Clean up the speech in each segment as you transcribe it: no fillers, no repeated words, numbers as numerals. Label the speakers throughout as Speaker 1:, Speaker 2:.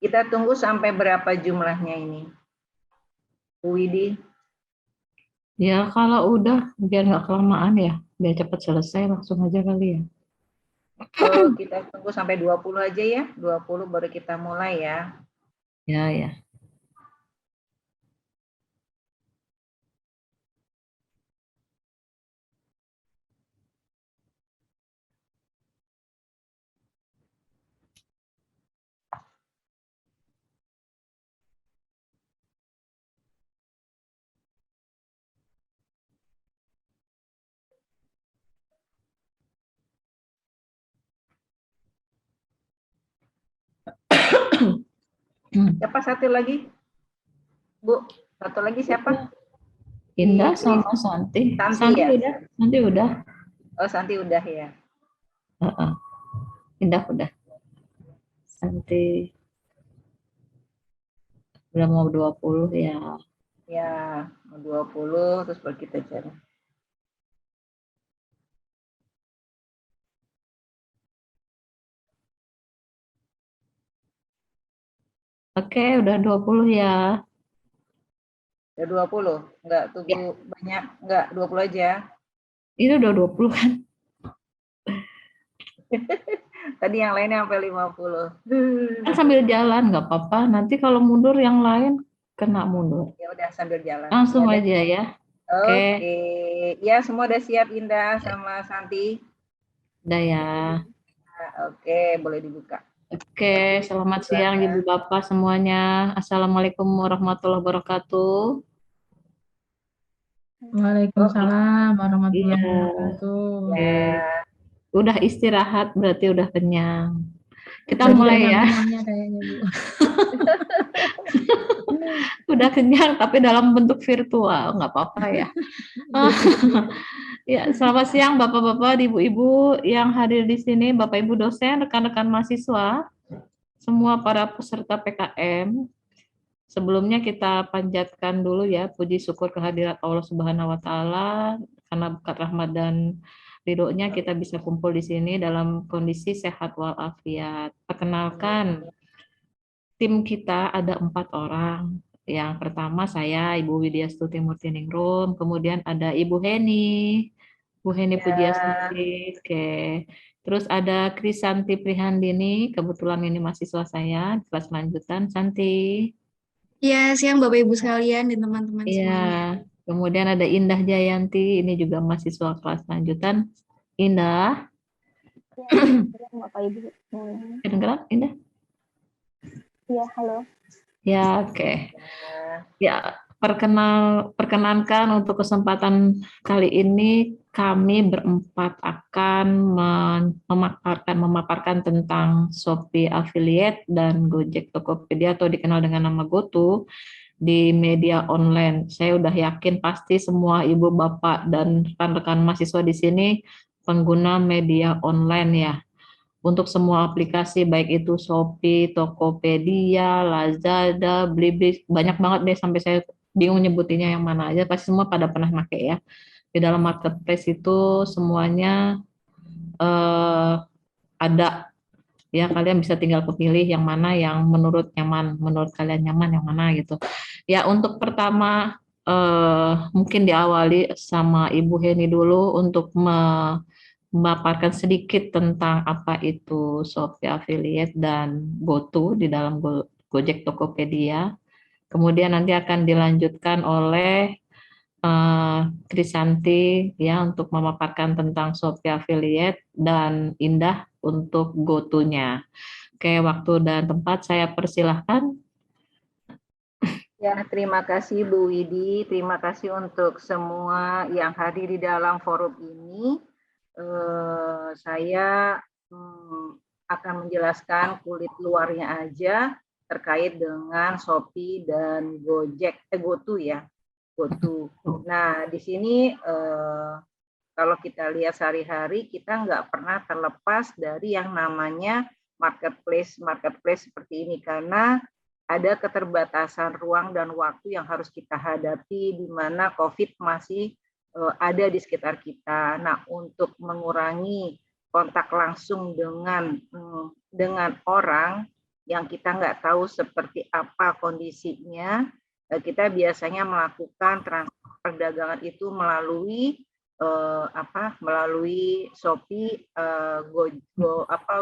Speaker 1: Kita tunggu sampai berapa jumlahnya ini? Bu Widi?
Speaker 2: Ya kalau udah biar nggak kelamaan ya, biar cepat selesai langsung aja kali ya.
Speaker 1: Kita tunggu sampai 20 aja ya. 20 baru kita mulai ya.
Speaker 2: Ya ya.
Speaker 1: Siapa satu lagi? Bu, satu lagi siapa?
Speaker 2: Indah
Speaker 1: Si Kris.
Speaker 2: sama Santi.
Speaker 1: Santi
Speaker 2: Santi
Speaker 1: ya?
Speaker 2: udah, Santi udah.
Speaker 1: Oh, Santi udah ya.
Speaker 2: Heeh. Indah udah. Santi udah mau 20 ya.
Speaker 1: Ya, 20 terus baru kita cari.
Speaker 2: Oke, udah 20 ya.
Speaker 1: Udah 20. Enggak tunggu
Speaker 2: Ya,
Speaker 1: banyak, enggak 20 aja.
Speaker 2: itu udah 20 kan.
Speaker 1: Tadi yang lainnya sampai 50.
Speaker 2: Kan sambil jalan nggak apa-apa. Nanti kalau mundur yang lain kena mundur.
Speaker 1: Ya udah sambil jalan. Ya
Speaker 2: Langsung
Speaker 1: deh.
Speaker 2: aja ya. Oke,
Speaker 1: Oke. Ya, semua udah siap Indah sama Santi.
Speaker 2: udah ya.
Speaker 1: Oke, boleh dibuka.
Speaker 2: Oke,
Speaker 1: Santi,
Speaker 2: selamat siang Ibu
Speaker 1: silakan.
Speaker 2: Bapak semuanya. Assalamualaikum warahmatullahi wabarakatuh.
Speaker 1: Oke.
Speaker 3: Waalaikumsalam
Speaker 2: Iya,
Speaker 3: warahmatullahi wabarakatuh.
Speaker 2: oke.
Speaker 1: Ya.
Speaker 2: Udah istirahat berarti udah kenyang. Kita
Speaker 3: Lagi
Speaker 2: mulai ya.
Speaker 3: kenyang-kenyangnya kayaknya, Bu.
Speaker 2: Udah kenyang tapi dalam bentuk virtual, nggak apa-apa ya. Ya, selamat siang Bapak-bapak, Ibu-ibu yang hadir di sini, Bapak Ibu dosen, rekan-rekan mahasiswa, semua para peserta PKM. Sebelumnya kita panjatkan dulu ya puji syukur kehadirat Allah Subhanahu wa taala karena berkat rahmat dan ridhonya kita bisa kumpul di sini dalam kondisi sehat walafiat. Perkenalkan, tim kita ada 4 orang. Yang pertama saya Ibu Widya Stuti Murtiningrum, kemudian ada Ibu Heni, Bu Heni
Speaker 1: Ya.
Speaker 2: Pujiastuti, oke. Terus ada Krisanti Prihandini, kebetulan ini mahasiswa saya di kelas lanjutan. Santi.
Speaker 4: Ya, siang Bapak Ibu sekalian dan teman-teman
Speaker 2: Iya,
Speaker 4: semuanya.
Speaker 2: kemudian ada Indah Jayanti, ini juga mahasiswa kelas lanjutan. Indah,
Speaker 5: Ya, Bapak Ibu.
Speaker 2: kedengeran Indah?
Speaker 5: Ya, halo.
Speaker 2: Ya, oke.
Speaker 1: Ya.
Speaker 2: Ya, perkenankan untuk kesempatan kali ini kami berempat akan memaparkan tentang Shopee Affiliate dan Gojek Tokopedia atau dikenal dengan nama GoTo di media online. Saya udah yakin pasti semua ibu bapak dan rekan-rekan mahasiswa di sini pengguna media online ya. Untuk semua aplikasi baik itu Shopee, Tokopedia, Lazada, Blibli, banyak banget deh sampai saya bingung nyebutinnya yang mana aja. Pasti semua pada pernah pakai ya. Di dalam marketplace itu semuanya ada ya, kalian bisa tinggal kepilih yang mana yang menurut kalian nyaman yang mana gitu. Ya, untuk pertama mungkin diawali sama Ibu Heni dulu untuk memaparkan sedikit tentang apa itu Shopee Affiliate dan GoTo di dalam Gojek Tokopedia. Kemudian nanti akan dilanjutkan oleh Krisanti ya untuk memaparkan tentang Shopee Affiliate dan Indah untuk GoTo-nya. Oke, waktu dan tempat saya persilahkan.
Speaker 1: Ya, terima kasih Bu Widi. Terima kasih untuk semua yang hadir di dalam forum ini. Saya akan menjelaskan kulit luarnya aja terkait dengan Shopee dan Gojek, GoTo ya. GoTo. Nah, di sini kalau kita lihat sehari-hari, kita nggak pernah terlepas dari yang namanya marketplace seperti ini karena ada keterbatasan ruang dan waktu yang harus kita hadapi di mana COVID masih ada di sekitar kita. Nah, untuk mengurangi kontak langsung dengan orang, yang kita nggak tahu seperti apa kondisinya, kita biasanya melakukan transaksi perdagangan itu melalui melalui Shopee,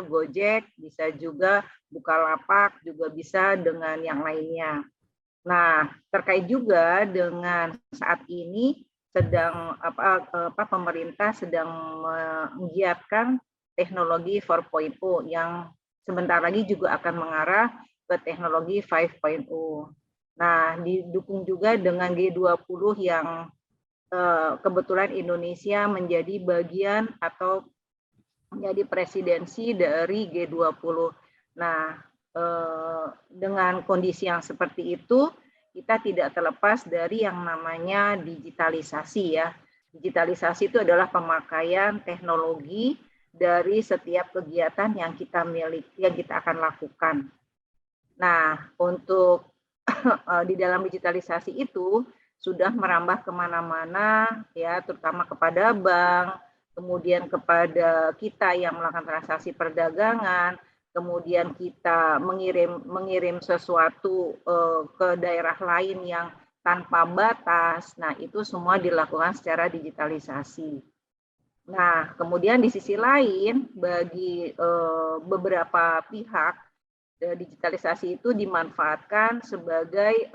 Speaker 1: Gojek, bisa juga Bukalapak, juga bisa dengan yang lainnya. Nah, terkait juga dengan saat ini sedang pemerintah sedang menggiatkan teknologi 4.0 yang sebentar lagi juga akan mengarah ke teknologi 5.0. Nah, didukung juga dengan G20 yang kebetulan Indonesia menjadi bagian atau menjadi presidensi dari G20. Nah, dengan kondisi yang seperti itu, kita tidak terlepas dari yang namanya digitalisasi ya. Digitalisasi itu adalah pemakaian teknologi dari setiap kegiatan yang kita miliki, yang kita akan lakukan. Nah, untuk di dalam digitalisasi itu sudah merambah kemana-mana ya, terutama kepada bank, kemudian kepada kita yang melakukan transaksi perdagangan, kemudian kita mengirim sesuatu ke daerah lain yang tanpa batas. Nah, itu semua dilakukan secara digitalisasi. Nah, kemudian di sisi lain bagi beberapa pihak, digitalisasi itu dimanfaatkan sebagai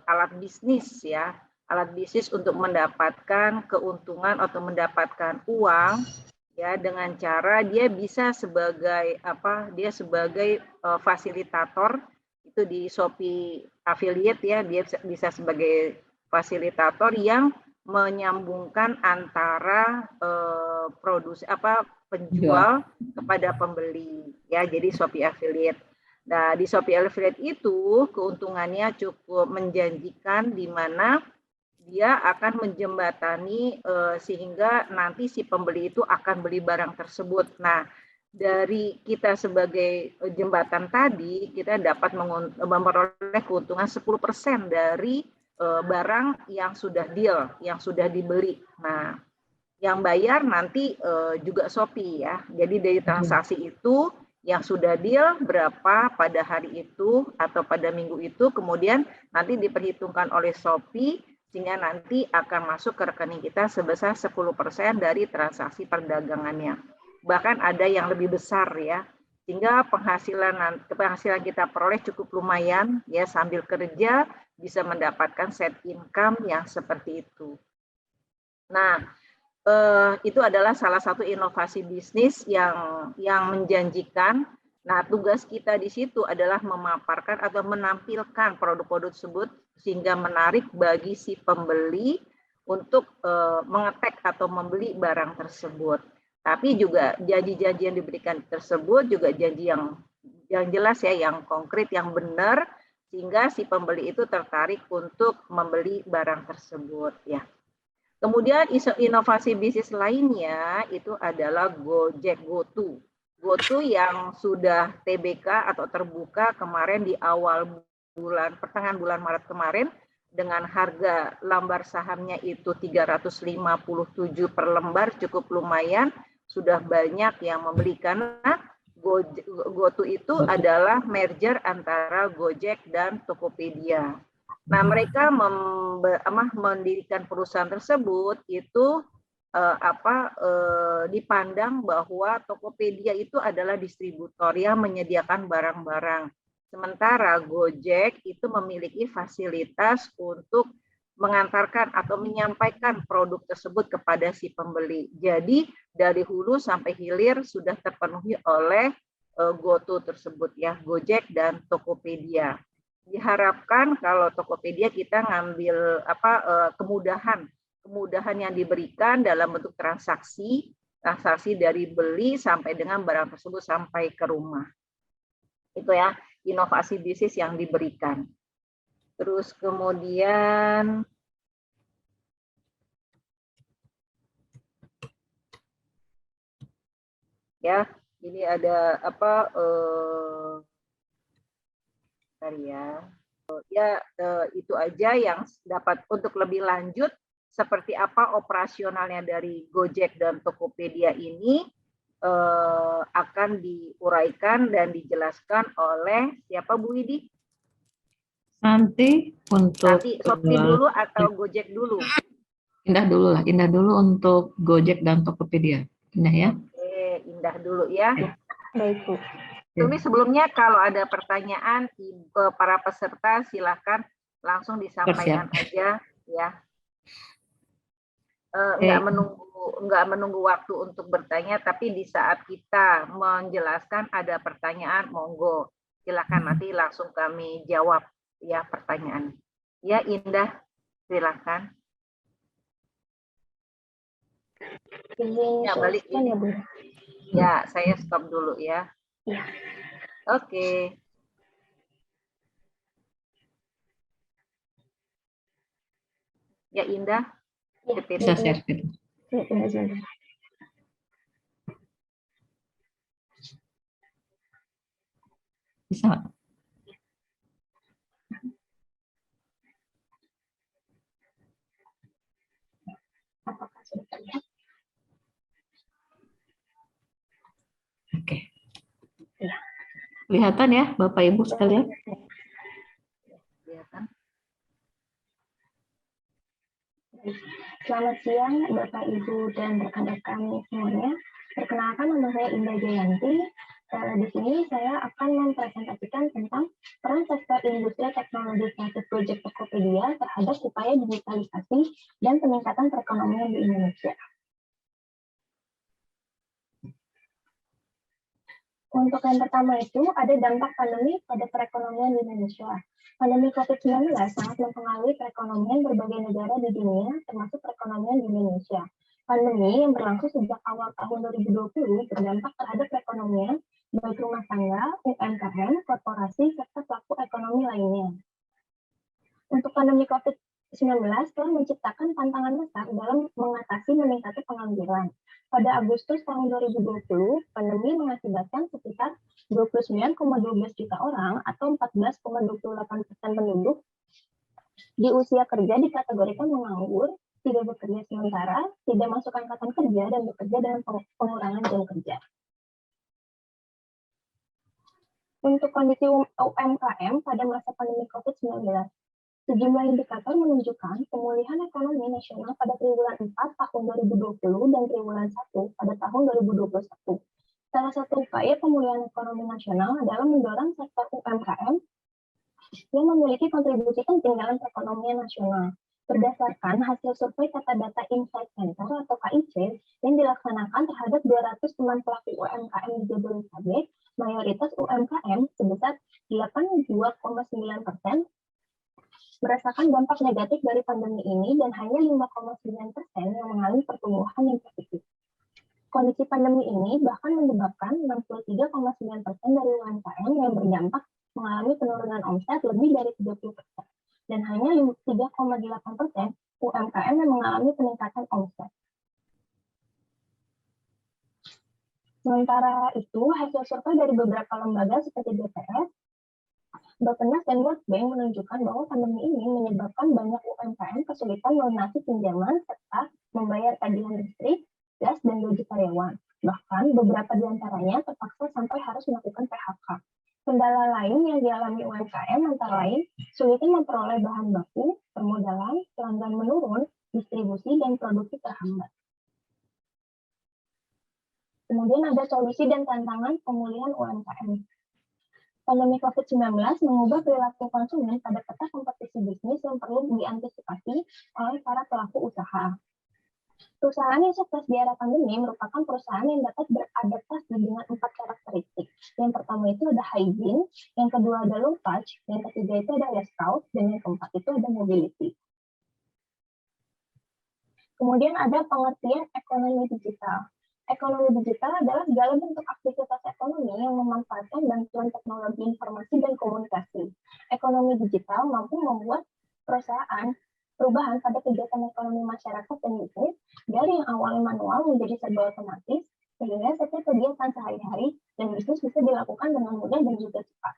Speaker 1: alat bisnis ya, alat bisnis untuk mendapatkan keuntungan atau mendapatkan uang ya, dengan cara dia bisa sebagai dia sebagai fasilitator itu di Shopee affiliate ya, dia bisa sebagai fasilitator yang menyambungkan antara penjual kepada pembeli ya, jadi Shopee affiliate. Nah, di Shopee affiliate itu keuntungannya cukup menjanjikan, di mana dia akan menjembatani sehingga nanti si pembeli itu akan beli barang tersebut. Nah, dari kita sebagai jembatan tadi, kita dapat memperoleh keuntungan 10% dari barang yang sudah deal, yang sudah dibeli. Nah, yang bayar nanti juga Shopee ya. Jadi dari transaksi itu yang sudah deal berapa pada hari itu atau pada minggu itu, kemudian nanti diperhitungkan oleh Shopee sehingga nanti akan masuk ke rekening kita sebesar 10% dari transaksi perdagangannya. Bahkan ada yang lebih besar ya, sehingga penghasilan kita peroleh cukup lumayan ya, sambil kerja bisa mendapatkan set income yang seperti itu. Nah, itu adalah salah satu inovasi bisnis yang menjanjikan. Nah, tugas kita di situ adalah memaparkan atau menampilkan produk-produk tersebut sehingga menarik bagi si pembeli untuk mengetek atau membeli barang tersebut. Tapi juga janji-janji yang diberikan tersebut juga janji yang jelas ya, yang konkret, yang benar, sehingga si pembeli itu tertarik untuk membeli barang tersebut ya. Kemudian inovasi bisnis lainnya itu adalah Gojek GoTo. GoTo yang sudah TBK atau terbuka kemarin di awal pertengahan bulan Maret kemarin, dengan harga lambar sahamnya itu 357 per lembar, cukup lumayan, sudah banyak yang membeli karena GoTo itu adalah merger antara Gojek dan Tokopedia. Nah, mereka mendirikan perusahaan tersebut itu dipandang bahwa Tokopedia itu adalah distributor yang menyediakan barang-barang. Sementara Gojek itu memiliki fasilitas untuk mengantarkan atau menyampaikan produk tersebut kepada si pembeli. Jadi dari hulu sampai hilir sudah terpenuhi oleh GoTo tersebut ya, Gojek dan Tokopedia. Diharapkan kalau Tokopedia kita ngambil kemudahan yang diberikan dalam bentuk transaksi dari beli sampai dengan barang tersebut sampai ke rumah. Itu ya, inovasi bisnis yang diberikan. Terus kemudian ya, ini ada itu aja yang dapat. Untuk lebih lanjut seperti apa operasionalnya dari Gojek dan Tokopedia ini, akan diuraikan dan dijelaskan oleh siapa Bu Widi?
Speaker 2: Nanti untuk
Speaker 1: Nanti Shopee dulu atau Gojek dulu?
Speaker 2: Indah dulu lah, Indah dulu untuk Gojek dan Tokopedia. Indah ya.
Speaker 1: Oke, Indah dulu ya.
Speaker 5: Baik, Bu.
Speaker 1: Tapi sebelumnya kalau ada pertanyaan para peserta silahkan langsung disampaikan aja ya. Nggak menunggu waktu untuk bertanya, tapi di saat kita menjelaskan ada pertanyaan, monggo silakan nanti langsung kami jawab ya pertanyaan. Ya Indah, silakan. Ya balik ini. Ya saya stop dulu ya.
Speaker 5: Ya.
Speaker 1: Oke. Ya Indah.
Speaker 2: Bisa share gitu. Bisa. Oke. Kelihatan ya Bapak Ibu sekalian?
Speaker 1: Kelihatan.
Speaker 5: Selamat siang Bapak Ibu dan rekan-rekan semuanya. Perkenalkan nama saya Indah Jayanti. Di sini saya akan mempresentasikan tentang peran sektor industri teknologi kreatif Gojek Tokopedia terhadap upaya digitalisasi dan peningkatan perekonomian di Indonesia. Untuk yang pertama itu ada dampak pandemi pada perekonomian di Indonesia. Pandemi COVID-19 sangat mempengaruhi perekonomian berbagai negara di dunia, termasuk perekonomian di Indonesia. Pandemi yang berlangsung sejak awal tahun 2020 berdampak terhadap perekonomian, baik rumah tangga, UMKM, korporasi, serta pelaku ekonomi lainnya. Untuk pandemi COVID-19 telah menciptakan tantangan besar dalam mengatasi meningkatnya pengangguran. Pada Agustus tahun 2020, pandemi mengakibatkan sekitar 29,12 juta orang atau 14,28% penduduk di usia kerja dikategorikan menganggur, tidak bekerja sementara, tidak masuk angkatan kerja, dan bekerja dengan pengurangan jam kerja. Untuk kondisi UMKM pada masa pandemi COVID-19, sejumlah indikator menunjukkan pemulihan ekonomi nasional pada triwulan 4 tahun 2020 dan triwulan 1 pada tahun 2021. Salah satu upaya pemulihan ekonomi nasional adalah mendorong sektor UMKM yang memiliki kontribusi penting dalam perekonomian nasional. Berdasarkan hasil survei Kata Data Insight Center atau KIC yang dilaksanakan terhadap 200 teman pelaku UMKM di Jabodetabek, mayoritas UMKM sebesar 82,9% merasakan dampak negatif dari pandemi ini dan hanya 5,9% yang mengalami pertumbuhan yang positif. Kondisi pandemi ini bahkan menyebabkan 63,9% dari UMKM yang berdampak mengalami penurunan omset lebih dari 30%, dan hanya 3,8% UMKM yang mengalami peningkatan omset. Sementara itu, hasil survei dari beberapa lembaga seperti BPS, Bappenas dan World Bank menunjukkan bahwa pandemi ini menyebabkan banyak UMKM kesulitan melunasi pinjaman serta membayar tagihan listrik, gas, dan gaji karyawan. Bahkan beberapa di antaranya terpaksa sampai harus melakukan PHK. Kendala lain yang dialami UMKM antara lain sulitnya memperoleh bahan baku, permodalan, pelanggan menurun, distribusi, dan produksi terhambat. Kemudian ada solusi dan tantangan pemulihan UMKM. Pandemi COVID-19 mengubah perilaku konsumen pada peta kompetisi bisnis yang perlu diantisipasi oleh para pelaku usaha. Perusahaan yang sukses di era pandemi merupakan perusahaan yang dapat beradaptasi dengan 4 karakteristik. Yang pertama itu ada hygiene, yang kedua ada low touch, yang ketiga itu ada less crowd, dan yang keempat itu ada mobility. Kemudian ada pengertian ekonomi digital. Ekonomi digital adalah segala bentuk aktivitas ekonomi yang memanfaatkan bantuan teknologi informasi dan komunikasi. Ekonomi digital mampu membuat perubahan pada kegiatan ekonomi masyarakat dan bisnis dari yang awalnya manual menjadi serba otomatis, sehingga setiap kegiatan sehari-hari dan bisnis bisa dilakukan dengan mudah dan juga cepat.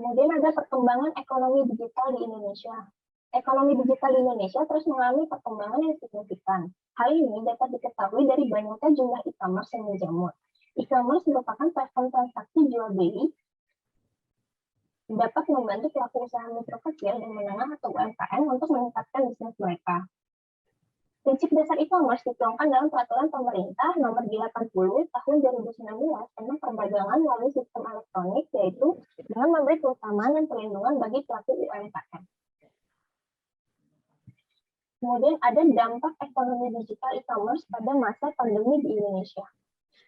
Speaker 5: Kemudian ada perkembangan ekonomi digital di Indonesia. Ekonomi digital di Indonesia terus mengalami perkembangan yang signifikan. Hal ini dapat diketahui dari banyaknya jumlah e-commerce yang menjamur. E-commerce merupakan platform transaksi jual beli dapat membantu pelaku usaha mikro kecil dan menengah atau UMKM untuk meningkatkan bisnis mereka. Prinsip dasar e-commerce dituangkan dalam Peraturan Pemerintah Nomor 80 Tahun 2019 tentang perdagangan melalui sistem elektronik, yaitu dengan memberi keutamaan dan perlindungan bagi pelaku UMKM. Kemudian ada dampak ekonomi digital e-commerce pada masa pandemi di Indonesia.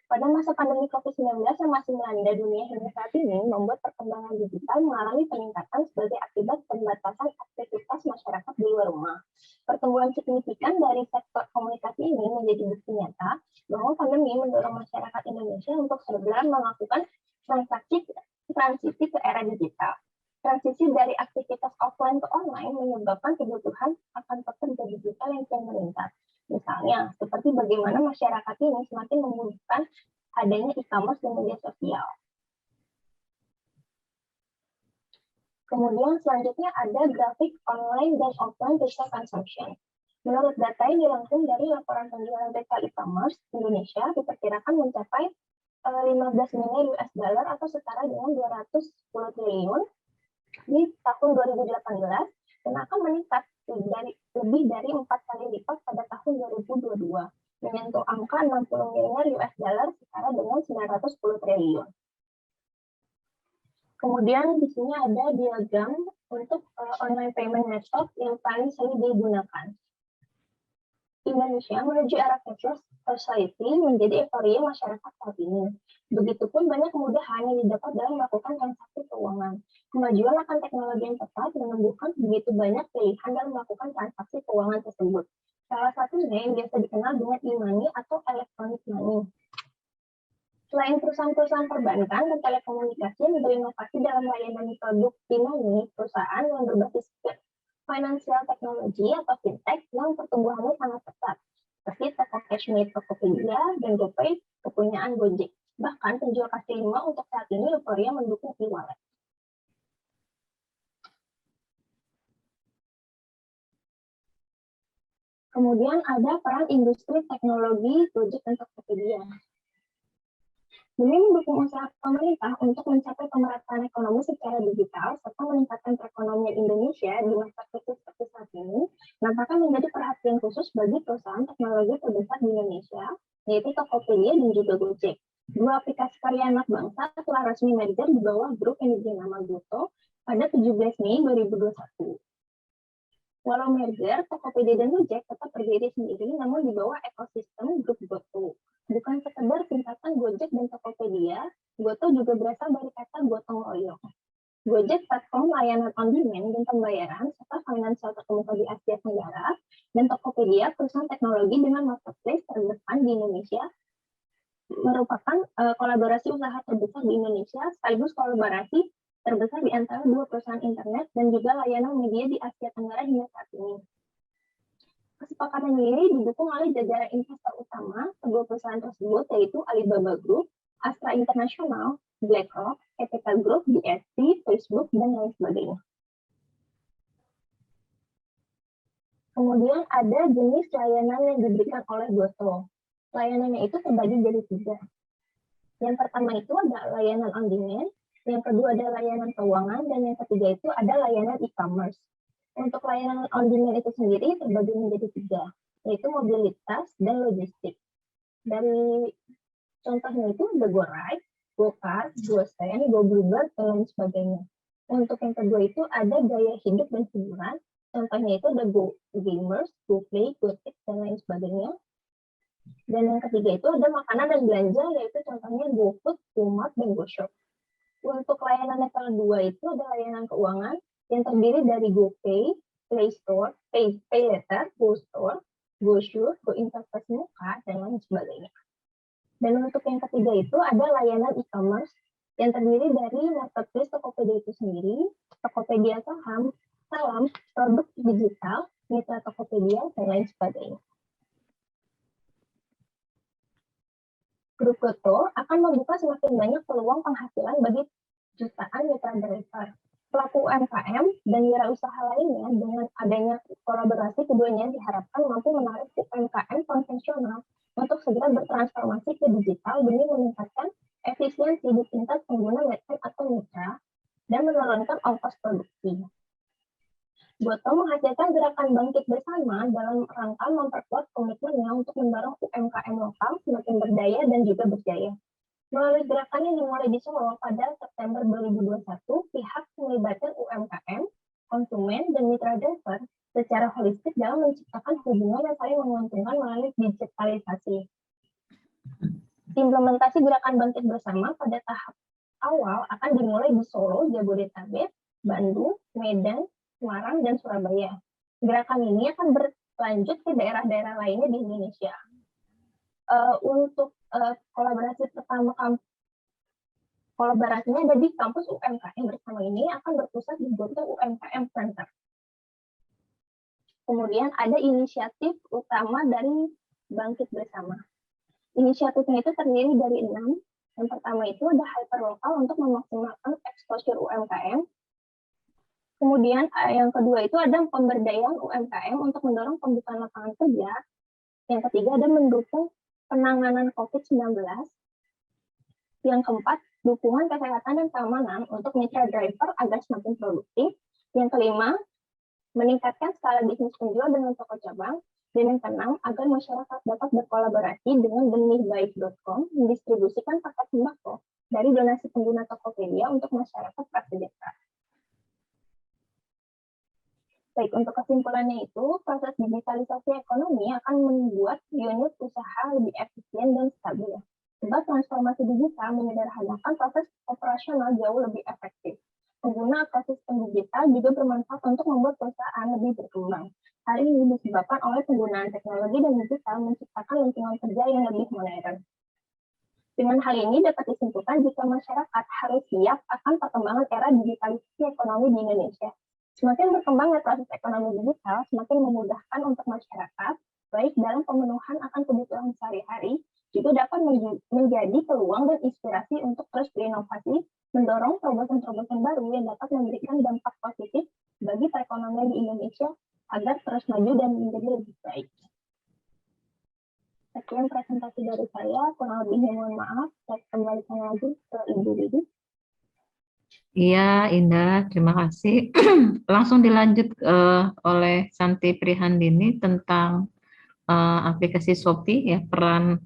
Speaker 5: Pada masa pandemi COVID-19 yang masih melanda dunia hingga saat ini, membuat perkembangan digital mengalami peningkatan sebagai akibat pembatasan aktivitas masyarakat di luar rumah. Pertumbuhan signifikan dari sektor komunikasi ini menjadi bukti nyata bahwa pandemi mendorong masyarakat Indonesia untuk segera melakukan transisi ke era digital. Transisi dari aktivitas offline ke online menyebabkan kebutuhan akan pekerja digital yang kian meningkat. Misalnya, seperti bagaimana masyarakat ini semakin membutuhkan adanya e-commerce dan media sosial. Kemudian selanjutnya ada grafik online dan offline retail consumption. Menurut data yang dirangkum dari laporan penjualan retail e-commerce Indonesia diperkirakan mencapai 15 miliar US dollar atau setara dengan 210 triliun di tahun 2018 dan akan meningkat lebih dari 4 kali lipat pada tahun 2022, menyentuh angka 60 miliar US dollar setara dengan 910 triliun. Kemudian di sini ada diagram untuk online payment method yang paling sering digunakan. Indonesia menuju era cashless society menjadi euforia masyarakat saat ini. Begitupun banyak kemudahan yang didapat dalam melakukan transaksi keuangan. Kemajuan akan teknologi yang tepat menumbuhkan begitu banyak pilihan dalam melakukan transaksi keuangan tersebut. Salah satunya yang biasa dikenal dengan e-money atau electronic money. Selain perusahaan-perusahaan perbankan dan telekomunikasi yang berinovasi dalam layanan produk e-money, perusahaan yang berbasis financial technology atau fintech yang pertumbuhannya sangat pesat, seperti Toko Cashmate, Tokopedia, dan GoPay, kepunyaan Gojek. Bahkan penjual kaki lima untuk saat ini euforia mendukung e-wallet. Kemudian ada peran industri teknologi Gojek dan Tokopedia. Demi mendukung usaha pemerintah untuk mencapai pemerataan ekonomi secara digital serta meningkatkan perekonomian Indonesia di masa kritis seperti saat ini, nampaknya menjadi perhatian khusus bagi perusahaan teknologi terbesar di Indonesia, yaitu Tokopedia dan juga Gojek. Dua aplikasi karya anak bangsa telah resmi merger di bawah grup yang diberi nama Goto pada 17 Mei 2021. Walau merger, Tokopedia dan Gojek tetap berdiri sendiri namun di bawah ekosistem grup Goto. Bukan sekedar singkatan Gojek dan Tokopedia, Goto juga berasal dari kata gotong royong. Gojek platform layanan on-demand dan pembayaran serta financial terkemuka di Asia Tenggara, dan Tokopedia perusahaan teknologi dengan marketplace terdepan di Indonesia, merupakan kolaborasi usaha terbesar di Indonesia sekaligus kolaborasi terbesar di antara dua perusahaan internet dan juga layanan media di Asia Tenggara hingga saat ini. Kesepakatan ini didukung oleh jajaran investor utama kedua perusahaan tersebut, yaitu Alibaba Group, Astra International, BlackRock, Capital Group, DSP, Facebook, dan lain sebagainya. Kemudian ada jenis layanan yang diberikan oleh Goto. Layanannya itu terbagi jadi 3. Yang pertama itu ada layanan on demand, yang kedua ada layanan keuangan, dan yang ketiga itu ada layanan e-commerce. Untuk layanan on demand itu sendiri terbagi menjadi 3, yaitu mobilitas dan logistik. Dari contohnya itu ada GoRide, GoCar, GoSend, GoBluebird, dan lain sebagainya. Untuk yang kedua itu ada gaya hidup dan hiburan, contohnya itu ada GoGamers, GoPlay, GoTix, dan lain sebagainya. Dan yang ketiga itu ada makanan dan belanja, yaitu contohnya GoFood, GoMart, dan GoShop. Untuk layanan level 2 itu ada layanan keuangan yang terdiri dari GoPay, Play Store, PayLater, GoStore, GoSure, GoInvestasi Muka, dan lain sebagainya. Dan untuk yang ketiga itu ada layanan e-commerce yang terdiri dari marketplace Tokopedia itu sendiri, Tokopedia Saham, Salam, produk digital, mitra Tokopedia, dan lain sebagainya. Grup Goto akan membuka semakin banyak peluang penghasilan bagi jutaan mitra driver. Pelaku UMKM dan wirausaha lainnya dengan adanya kolaborasi keduanya diharapkan mampu menarik UMKM konvensional untuk segera bertransformasi ke digital demi meningkatkan efisiensi di tingkat pengguna website atau mitra dan menurunkan ongkos produksi. Goto menghasilkan gerakan bangkit bersama dalam rangka memperkuat komitmennya untuk mendorong UMKM lokal semakin berdaya dan juga berjaya. Melalui gerakan yang dimulai di Solo pada September 2021, pihak melibatkan UMKM, konsumen, dan mitra driver secara holistik dalam menciptakan hubungan yang saling menguntungkan melalui digitalisasi. Implementasi gerakan bangkit bersama pada tahap awal akan dimulai di Solo, Jabodetabek, Bandung, Medan, Semarang, dan Surabaya. Gerakan ini akan berlanjut ke daerah-daerah lainnya di Indonesia. Untuk kolaborasi pertama kolaborasinya ada di kampus UMKM bersama ini akan berpusat di Goto UMKM Center. Kemudian ada inisiatif utama dari Bangkit Bersama. Inisiatifnya itu terdiri dari 6. Yang pertama itu ada hyperlokal untuk memaksimalkan exposure UMKM. Kemudian yang kedua itu ada pemberdayaan UMKM untuk mendorong pembukaan lapangan kerja. Yang ketiga ada mendukung penanganan COVID-19. Yang keempat, dukungan kesehatan dan keamanan untuk mitra driver agar semakin produktif. Yang kelima, meningkatkan skala bisnis penjual dengan toko cabang. Dan yang keenam, agar masyarakat dapat berkolaborasi dengan benihbaik.com mendistribusikan paket sembako dari donasi pengguna Tokopedia untuk masyarakat prasejahtera. Baik, untuk kesimpulannya itu, proses digitalisasi ekonomi akan membuat unit usaha lebih efisien dan stabil. Sebab transformasi digital menyederhanakan proses operasional jauh lebih efektif. Pengguna ekosistem digital juga bermanfaat untuk membuat perusahaan lebih berkembang. Hal ini disebabkan oleh penggunaan teknologi dan digital menciptakan lingkungan kerja yang lebih modern. Dengan hal ini dapat disimpulkan jika masyarakat harus siap akan perkembangan era digitalisasi ekonomi di Indonesia. Semakin berkembangnya proses ekonomi digital, semakin memudahkan untuk masyarakat, baik dalam pemenuhan akan kebutuhan sehari-hari, juga dapat menjadi peluang dan inspirasi untuk terus berinovasi, mendorong terobosan-terobosan baru yang dapat memberikan dampak positif bagi perekonomian di Indonesia agar terus maju dan menjadi lebih baik. Sekian presentasi dari saya, kurang lebihnya mohon maaf, saya kembalikan lagi ke Ibu Didi.
Speaker 2: Iya, Indah, terima kasih. Langsung dilanjut oleh Santi Prihandini tentang aplikasi Shopee, ya, peran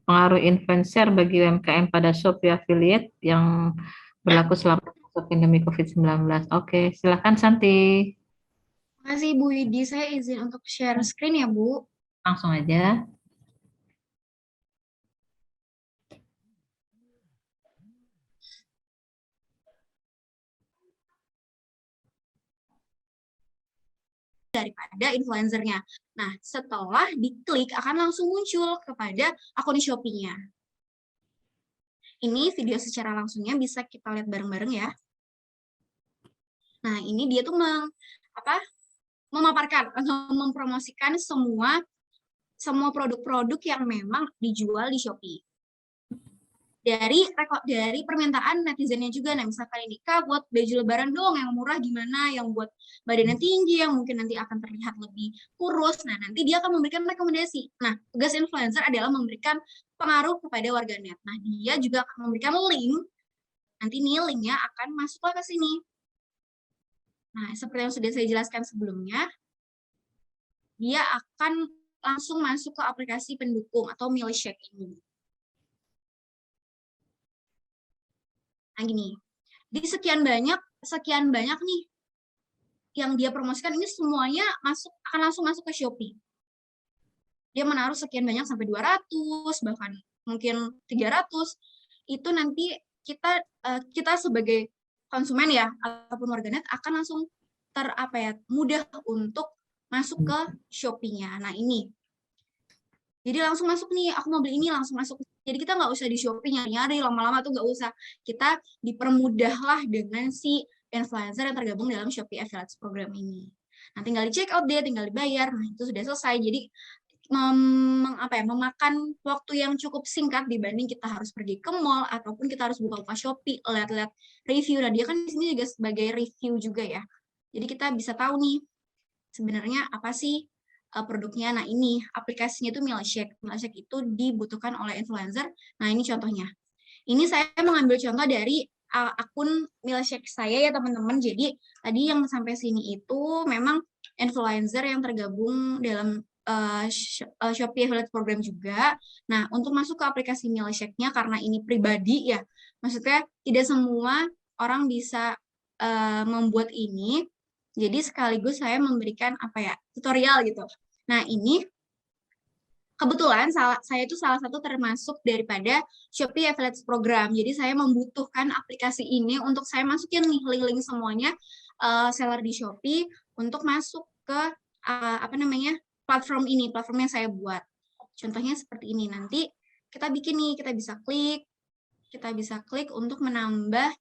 Speaker 2: pengaruh influencer bagi UMKM pada Shopee Affiliate yang berlaku selama pandemi COVID-19. Oke, silakan Santi.
Speaker 4: Terima kasih Bu Widi, saya izin untuk share screen ya Bu.
Speaker 2: Langsung aja.
Speaker 4: Daripada influencernya. Nah, setelah diklik akan langsung muncul kepada akun Shopee-nya. Ini video secara langsungnya bisa kita lihat bareng-bareng ya. Nah, ini dia tuh memaparkan atau mempromosikan semua produk-produk yang memang dijual di Shopee. Dari permintaan netizennya juga, nah misalkan ini Kak buat baju lebaran dong yang murah gimana, yang buat badannya tinggi, yang mungkin nanti akan terlihat lebih kurus, nah nanti dia akan memberikan rekomendasi. Nah, tugas influencer adalah memberikan pengaruh kepada warganet. Nah, dia juga akan memberikan link, nanti nih linknya akan masuk ke sini. Nah, seperti yang sudah saya jelaskan sebelumnya, dia akan langsung masuk ke aplikasi pendukung atau milkshake ini. Nah gini, di sekian banyak nih yang dia promosikan ini semuanya akan langsung masuk ke Shopee. Dia menaruh sekian banyak sampai 200, bahkan mungkin 300. Itu nanti kita sebagai konsumen ya ataupun warganet akan langsung mudah untuk masuk ke Shopee-nya. Nah ini. Jadi langsung masuk nih, aku mau beli ini langsung masuk. Jadi kita nggak usah di Shopee nyari-nyari, lama-lama tuh nggak usah. Kita dipermudahlah dengan si influencer yang tergabung dalam Shopee Affiliates Program ini. Nah tinggal di check out dia, tinggal dibayar, nah itu sudah selesai. Jadi memakan waktu yang cukup singkat dibanding kita harus pergi ke mall ataupun kita harus buka Shopee, lihat-lihat review. Nah, dia kan di sini juga sebagai review juga ya. Jadi kita bisa tahu nih sebenarnya apa sih produknya. Nah, ini aplikasinya itu Milkshake. Milkshake itu dibutuhkan oleh influencer. Nah, ini contohnya. Ini saya mengambil contoh dari akun Milkshake saya ya teman-teman. Jadi tadi yang sampai sini itu memang influencer yang tergabung dalam Shopee Affiliate Program juga. Nah, untuk masuk ke aplikasi Milkshake-nya karena ini pribadi ya, maksudnya tidak semua orang bisa membuat ini. Jadi sekaligus saya memberikan tutorial gitu. Nah, ini kebetulan saya itu salah satu termasuk daripada Shopee Affiliate Program. Jadi saya membutuhkan aplikasi ini untuk saya masukin nih link-link semuanya seller di Shopee untuk masuk ke platform ini, platform yang saya buat. Contohnya seperti ini. Nanti kita bikin nih, kita bisa klik untuk menambah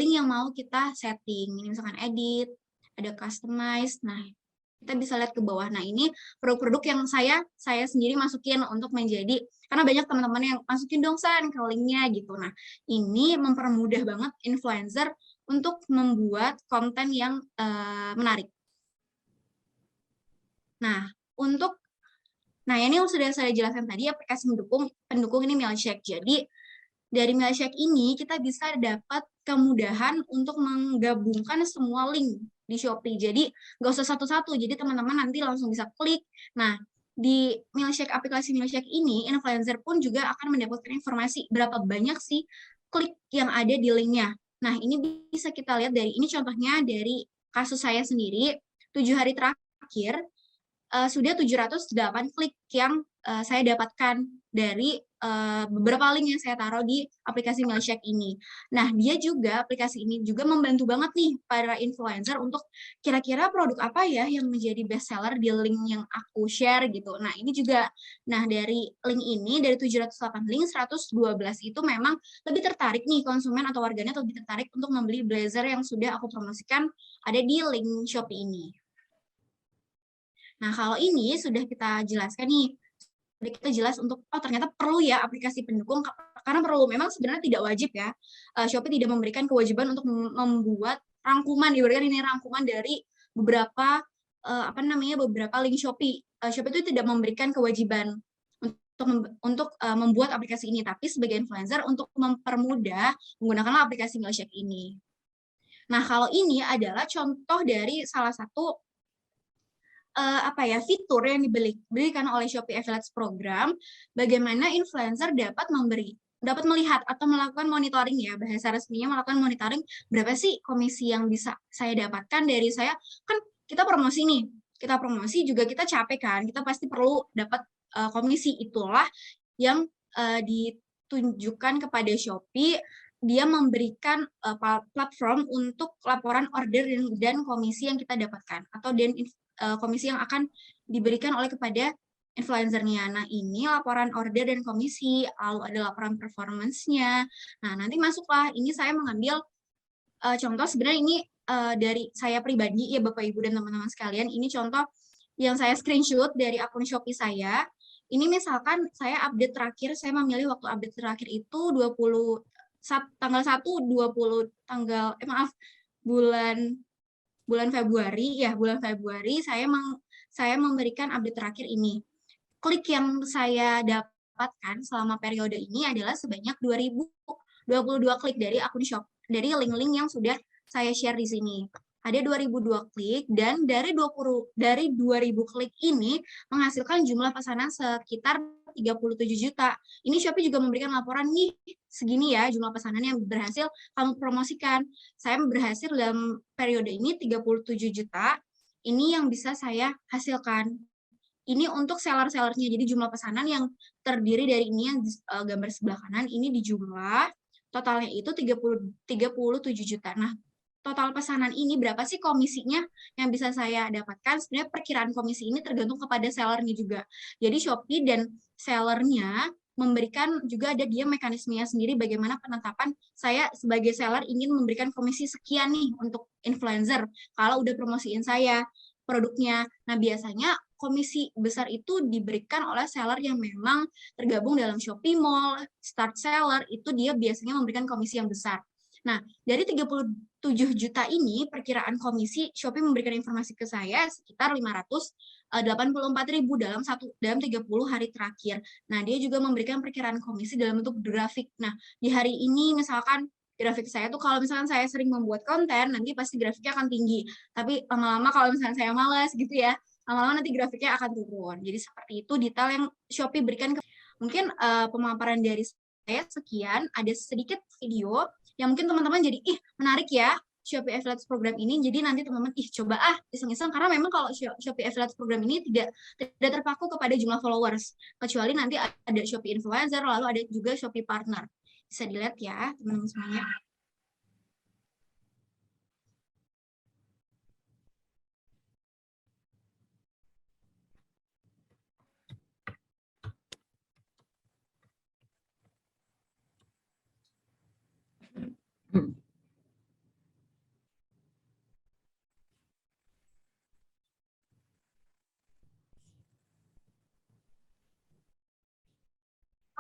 Speaker 4: link yang mau kita setting. Ini misalkan edit, ada customize. Nah, kita bisa lihat ke bawah. Nah, ini produk-produk yang saya sendiri masukin untuk menjadi, karena banyak teman-teman yang masukin dong San ke linknya gitu. Nah, ini mempermudah banget influencer untuk membuat konten yang menarik. Nah, ini yang sudah saya jelaskan tadi, aplikasi pendukung ini Milkshake. Jadi, dari Milkshake ini kita bisa dapat kemudahan untuk menggabungkan semua link di Shopee. Jadi, nggak usah satu-satu. Jadi, teman-teman nanti langsung bisa klik. Nah, di aplikasi Milkshake ini, influencer pun juga akan mendapatkan informasi berapa banyak sih klik yang ada di linknya. Nah, ini bisa kita lihat ini contohnya dari kasus saya sendiri, 7 hari terakhir, sudah 708 klik yang saya dapatkan dari beberapa link yang saya taruh di aplikasi Milkshake ini. Nah, aplikasi ini juga membantu banget nih para influencer untuk kira-kira produk apa ya yang menjadi best seller di link yang aku share gitu. Nah, ini juga, dari link ini, dari 708 link, 112 itu memang lebih tertarik nih konsumen atau warganet lebih tertarik untuk membeli blazer yang sudah aku promosikan ada di link Shopee ini. Nah, kalau ini sudah kita jelaskan nih, sudah kita jelas untuk, ternyata perlu ya aplikasi pendukung, karena perlu, memang sebenarnya tidak wajib ya, Shopee tidak memberikan kewajiban untuk membuat rangkuman, diberikan ini rangkuman dari beberapa, beberapa link Shopee. Shopee itu tidak memberikan kewajiban untuk membuat aplikasi ini, tapi sebagai influencer untuk mempermudah, menggunakanlah aplikasi Milkshake ini. Nah, kalau ini adalah contoh dari salah satu fitur yang diberikan oleh Shopee Affiliate Program, bagaimana influencer dapat melihat atau melakukan monitoring ya, bahasa resminya melakukan monitoring berapa sih komisi yang bisa saya dapatkan dari saya. Kan kita promosi nih, kita promosi juga kita capek kan, kita pasti perlu dapat komisi. Itulah yang ditunjukkan kepada Shopee, dia memberikan platform untuk laporan order dan komisi yang kita dapatkan, atau komisi yang akan diberikan kepada influencernya. Nah, ini laporan order dan komisi, lalu ada laporan performance-nya. Nah, nanti masuklah, ini saya mengambil contoh, sebenarnya ini dari saya pribadi ya Bapak Ibu dan teman-teman sekalian, ini contoh yang saya screenshot dari akun Shopee saya. Ini misalkan saya update terakhir, saya memilih waktu update terakhir itu bulan Februari ya, bulan Februari saya memberikan update terakhir ini. Klik yang saya dapatkan selama periode ini adalah sebanyak 2022 klik dari akun shop, dari link-link yang sudah saya share di sini. Ada 2002 klik, dan dari 2000 klik ini menghasilkan jumlah pesanan sekitar 37 juta. Ini Shopee juga memberikan laporan nih, segini ya jumlah pesanan yang berhasil kamu promosikan. Saya berhasil dalam periode ini 37 juta, ini yang bisa saya hasilkan. Ini untuk seller-sellernya, jadi jumlah pesanan yang terdiri dari ini yang gambar sebelah kanan, ini dijumlah, totalnya itu 37 juta. Nah, total pesanan ini berapa sih komisinya yang bisa saya dapatkan? Sebenarnya perkiraan komisi ini tergantung kepada sellernya juga. Jadi Shopee dan sellernya memberikan juga ada dia mekanismenya sendiri bagaimana penetapan saya sebagai seller ingin memberikan komisi sekian nih untuk influencer kalau udah promosiin saya produknya. Nah, biasanya komisi besar itu diberikan oleh seller yang memang tergabung dalam Shopee Mall, Start Seller, itu dia biasanya memberikan komisi yang besar. Nah, dari 37 juta ini, perkiraan komisi Shopee memberikan informasi ke saya sekitar 584.000 dalam 30 hari terakhir. Nah, dia juga memberikan perkiraan komisi dalam bentuk grafik. Nah, di hari ini misalkan grafik saya tuh kalau misalkan saya sering membuat konten, nanti pasti grafiknya akan tinggi. Tapi lama-lama kalau misalkan saya malas gitu ya, lama-lama nanti grafiknya akan turun. Jadi seperti itu detail yang Shopee berikan. Mungkin pemaparan dari saya sekian, ada sedikit video yang mungkin teman-teman jadi, menarik ya Shopee Affiliates program ini. Jadi nanti teman-teman, coba iseng-iseng, karena memang kalau Shopee Affiliates program ini tidak terpaku kepada jumlah followers. Kecuali nanti ada Shopee Influencer, lalu ada juga Shopee Partner. Bisa dilihat ya, teman-teman semuanya.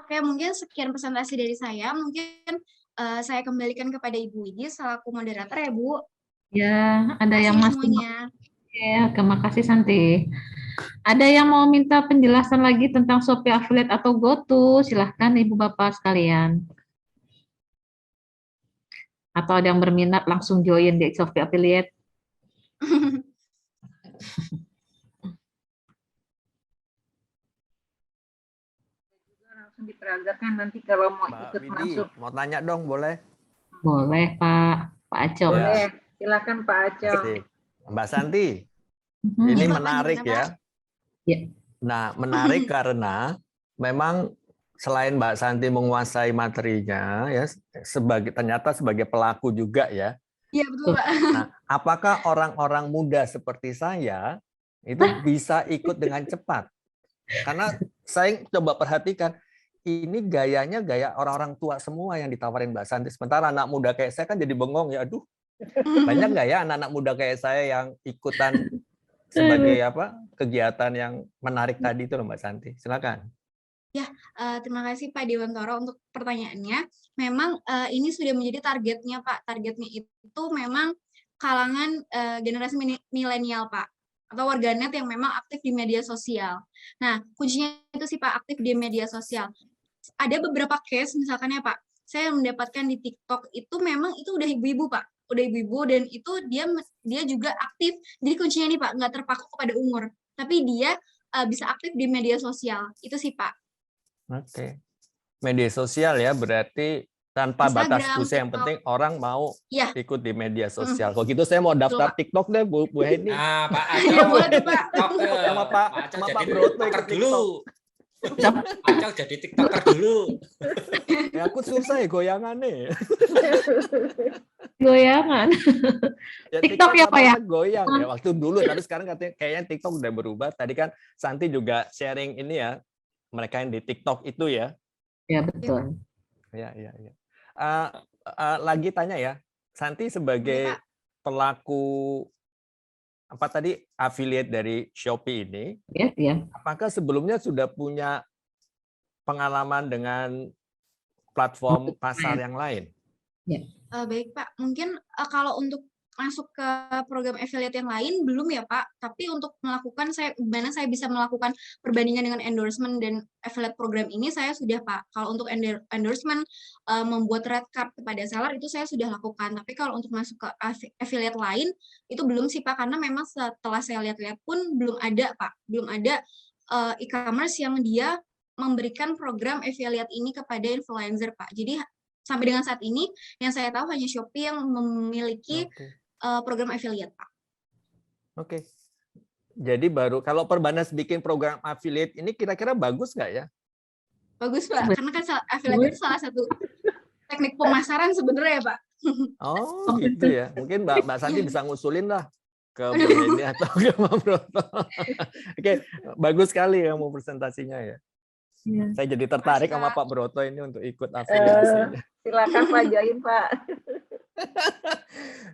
Speaker 4: Oke, mungkin sekian presentasi dari saya. Mungkin saya kembalikan kepada Ibu Widi selaku moderator ya, Bu.
Speaker 2: Ya, ada yang
Speaker 4: Terima kasih
Speaker 2: masih
Speaker 4: semuanya.
Speaker 2: ya, terima kasih Santi. Ada yang mau minta penjelasan lagi tentang Shopee Affiliate atau GoTo? Silahkan Ibu Bapak sekalian. Atau ada yang berminat langsung join di Shopee Affiliate?
Speaker 1: Langsung diperagakan nanti kalau mau
Speaker 6: Mbak
Speaker 1: ikut
Speaker 6: Widi,
Speaker 1: masuk.
Speaker 6: mau tanya dong, boleh?
Speaker 2: Boleh Pak Aco.
Speaker 1: Boleh, silakan Pak Aco.
Speaker 6: Asik. Mbak Santi,
Speaker 2: Mhm.
Speaker 6: ini
Speaker 4: Iya, Bapak,
Speaker 6: menarik
Speaker 4: gimana,
Speaker 6: ya.
Speaker 4: Pak?
Speaker 2: Ya.
Speaker 6: Nah, menarik karena memang selain Mbak Santi menguasai materinya, ya ternyata sebagai pelaku juga ya.
Speaker 4: Iya, betul, Pak.
Speaker 6: Nah, apakah orang-orang muda seperti saya itu bisa ikut dengan cepat? Karena saya coba perhatikan, ini gayanya gaya orang-orang tua semua yang ditawarin Mbak Santi. Sementara anak muda kayak saya kan jadi bengong ya, aduh, banyak nggak ya anak-anak muda kayak saya yang ikutan sebagai kegiatan yang menarik tadi itu loh Mbak Santi. Silakan.
Speaker 4: Terima kasih Pak Dewantoro untuk pertanyaannya. Memang ini sudah menjadi targetnya Pak. Targetnya itu memang kalangan generasi milenial Pak, atau warganet yang memang aktif di media sosial. Nah, kuncinya itu sih Pak, aktif di media sosial. Ada beberapa case misalkan ya Pak, saya mendapatkan di TikTok itu memang itu udah ibu-ibu Pak, udah ibu-ibu, dan itu dia juga aktif. Jadi kuncinya nih Pak, nggak terpaku kepada umur, tapi dia bisa aktif di media sosial. Itu sih Pak.
Speaker 6: Oke. Media sosial ya, berarti tanpa batas
Speaker 4: Instagram,
Speaker 6: usia, yang
Speaker 4: TikTok.
Speaker 6: penting orang mau
Speaker 4: Iya.
Speaker 6: ikut di media sosial. Kalau gitu saya mau daftar
Speaker 4: Pak.
Speaker 6: TikTok deh Bu Heni.
Speaker 7: Nah, Pak
Speaker 4: Iya,
Speaker 7: Acel,
Speaker 4: boleh tuh, Pak.
Speaker 6: Sama Pak
Speaker 7: jadi
Speaker 6: Broto
Speaker 7: TikToker
Speaker 6: ikut
Speaker 7: dulu. Acel jadi TikToker dulu.
Speaker 6: Ya aku susah ya goyangannya.
Speaker 2: Goyangan.
Speaker 6: Ya,
Speaker 2: TikTok ya, Pak, ya?
Speaker 6: Goyang ya waktu dulu, tapi sekarang katanya kayaknya TikTok udah berubah. Tadi kan Santi juga sharing ini ya, mereka yang di TikTok itu ya.
Speaker 2: Ya, betul.
Speaker 6: Ya. Lagi tanya ya, Santi sebagai pelaku apa tadi affiliate dari Shopee ini,
Speaker 2: Ya.
Speaker 6: apakah sebelumnya sudah punya pengalaman dengan platform pasar yang lain?
Speaker 4: Baik Pak, mungkin kalau untuk masuk ke program affiliate yang lain belum ya Pak, tapi untuk melakukan gimana saya bisa melakukan perbandingan dengan endorsement dan affiliate program ini saya sudah Pak. Kalau untuk endorsement membuat red card kepada seller itu saya sudah lakukan, tapi kalau untuk masuk ke affiliate lain itu belum sih Pak, karena memang setelah saya lihat-lihat pun belum ada Pak, belum ada e-commerce yang dia memberikan program affiliate ini kepada influencer Pak. Jadi sampai dengan saat ini yang saya tahu hanya Shopee yang memiliki program affiliate, Pak.
Speaker 6: Oke. Jadi baru kalau Perbanas bikin program affiliate ini kira-kira bagus nggak ya?
Speaker 4: Bagus, Pak. Karena kan affiliate itu salah satu teknik pemasaran sebenarnya, Pak.
Speaker 6: Oh, gitu ya. Mungkin Mbak Santi bisa ngusulin lah ke Bu Heni atau ke Pak Broto. Oke, bagus sekali kamu presentasinya ya. Saya jadi tertarik sama Pak Broto ini untuk ikut afiliasinya.
Speaker 1: Silakan Pak join Pak.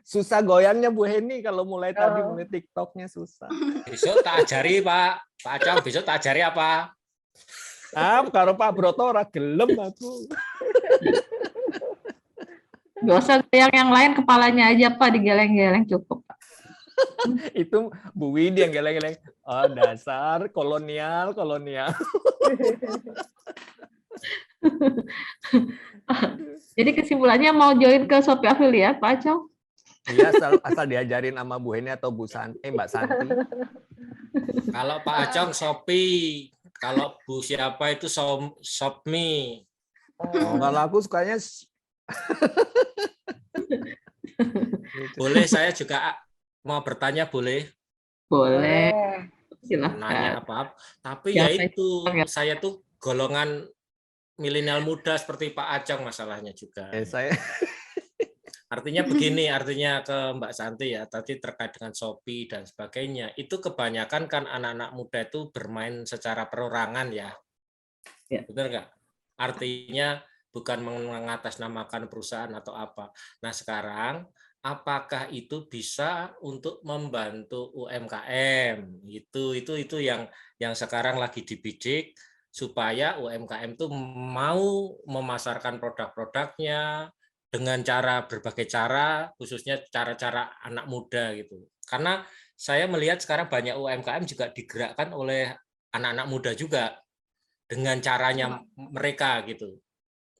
Speaker 6: Susah goyangnya Bu Heni kalau mulai tadi
Speaker 1: Oh.
Speaker 6: mulai TikToknya susah.
Speaker 7: Besok tak ajari Pak Acong, besok tak ajari apa?
Speaker 6: Karo Pak Broto ora gelem aku.
Speaker 2: Nggak usah yang lain, kepalanya aja Pak, digeleng-geleng cukup. Pak.
Speaker 6: Itu Bu Widi yang geleng-geleng. Oh, dasar kolonial.
Speaker 2: Jadi kesimpulannya mau join ke Shopee Affiliate, Pak Acong?
Speaker 6: Iya, asal diajarin sama Bu Heni atau Mbak Santi.
Speaker 7: Kalau Pak Acong Shopee, kalau Bu siapa itu Shopme.
Speaker 6: Oh, kalau aku sukanya
Speaker 7: Boleh saya juga mau bertanya boleh?
Speaker 2: Boleh,
Speaker 7: Nanya
Speaker 2: silahkan.
Speaker 7: apa? Tapi
Speaker 2: Yang
Speaker 7: ya itu
Speaker 2: ya.
Speaker 7: saya tuh golongan milenial muda seperti Pak Acong masalahnya juga.
Speaker 6: saya
Speaker 7: Artinya begini, artinya ke Mbak Santi ya, tadi terkait dengan Shopee dan sebagainya, itu kebanyakan kan anak-anak muda itu bermain secara perorangan ya.
Speaker 2: Ya.
Speaker 7: Benar nggak? Artinya bukan mengatasnamakan perusahaan atau apa. Nah sekarang, apakah itu bisa untuk membantu UMKM? Itu yang sekarang lagi dibidik supaya UMKM itu mau memasarkan produk-produknya dengan berbagai cara, khususnya cara-cara anak muda gitu. Karena saya melihat sekarang banyak UMKM juga digerakkan oleh anak-anak muda juga dengan caranya mereka gitu.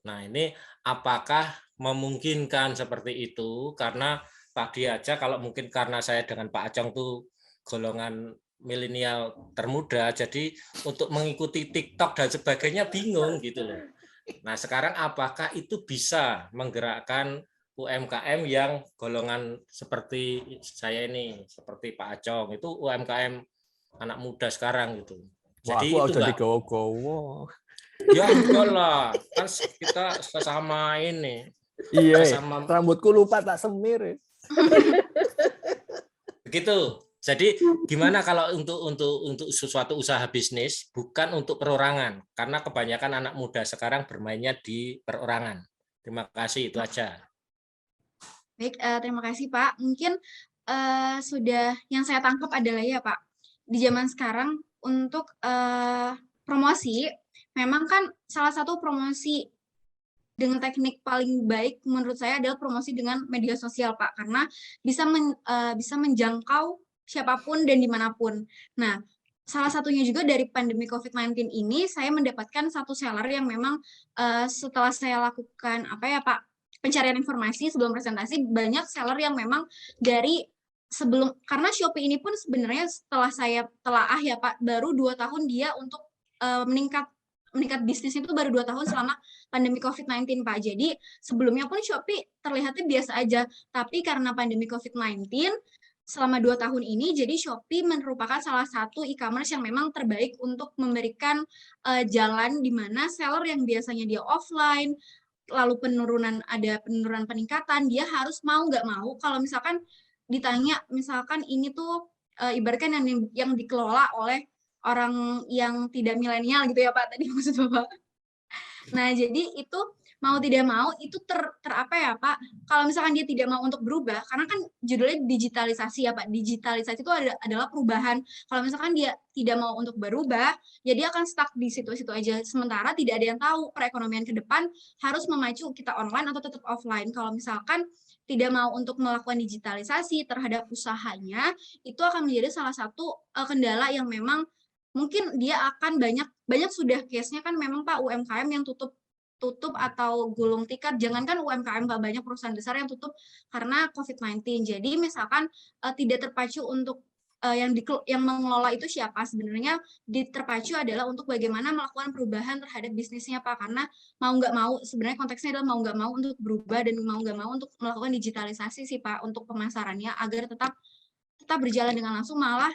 Speaker 7: Nah ini apakah memungkinkan seperti itu? Karena tadi aja kalau mungkin karena saya dengan Pak Acong tuh golongan milenial termuda, jadi untuk mengikuti TikTok dan sebagainya bingung gitu loh. Nah sekarang apakah itu bisa menggerakkan UMKM yang golongan seperti saya ini, seperti Pak Acong, itu UMKM anak muda sekarang gitu.
Speaker 6: Wah,
Speaker 7: Jadi
Speaker 6: aku
Speaker 7: itu
Speaker 6: jadi
Speaker 7: Mbak.
Speaker 6: gowo-gowo.
Speaker 7: Ya enggak lah, kan kita sesama ini.
Speaker 6: Iya,
Speaker 7: Sesama
Speaker 6: rambutku lupa tak semir.
Speaker 7: begitu. Jadi gimana kalau untuk sesuatu usaha bisnis bukan untuk perorangan, karena kebanyakan anak muda sekarang bermainnya di perorangan. Terima kasih, itu aja.
Speaker 4: Baik, terima kasih Pak. Mungkin sudah yang saya tangkap adalah ya Pak, di zaman sekarang untuk promosi, memang kan salah satu promosi dengan teknik paling baik menurut saya adalah promosi dengan media sosial Pak, karena bisa menjangkau siapapun dan dimanapun. Nah, salah satunya juga dari pandemi COVID-19 ini, saya mendapatkan satu seller yang memang setelah saya lakukan pencarian informasi sebelum presentasi, banyak seller yang memang dari sebelum, karena Shopee ini pun sebenarnya setelah saya telaah ya Pak, baru 2 tahun dia untuk meningkat bisnis itu baru 2 tahun selama pandemi COVID-19 Pak. Jadi sebelumnya pun Shopee terlihatnya biasa aja, tapi karena pandemi COVID-19 selama 2 tahun ini, jadi Shopee merupakan salah satu e-commerce yang memang terbaik untuk memberikan jalan di mana seller yang biasanya dia offline, lalu penurunan peningkatan, dia harus mau nggak mau, kalau misalkan ditanya, misalkan ini tuh ibaratkan yang dikelola oleh orang yang tidak milenial gitu ya Pak, tadi maksud Bapak. Nah, jadi itu mau tidak mau itu apa ya Pak, kalau misalkan dia tidak mau untuk berubah, karena kan judulnya digitalisasi ya Pak, digitalisasi itu adalah perubahan. Kalau misalkan dia tidak mau untuk berubah, ya dia akan stuck di situ-situ aja, sementara tidak ada yang tahu perekonomian ke depan harus memacu kita online atau tetap offline. Kalau misalkan tidak mau untuk melakukan digitalisasi terhadap usahanya, itu akan menjadi salah satu kendala yang memang mungkin dia akan banyak sudah case-nya kan memang Pak, UMKM yang tutup atau gulung tikar, jangankan UMKM Pak, banyak perusahaan besar yang tutup karena COVID-19. Jadi misalkan tidak terpacu untuk yang mengelola itu siapa, sebenarnya terpacu adalah untuk bagaimana melakukan perubahan terhadap bisnisnya Pak, karena mau nggak mau, sebenarnya konteksnya adalah mau nggak mau untuk berubah dan mau nggak mau untuk melakukan digitalisasi sih Pak, untuk pemasarannya agar tetap berjalan dengan langsung, malah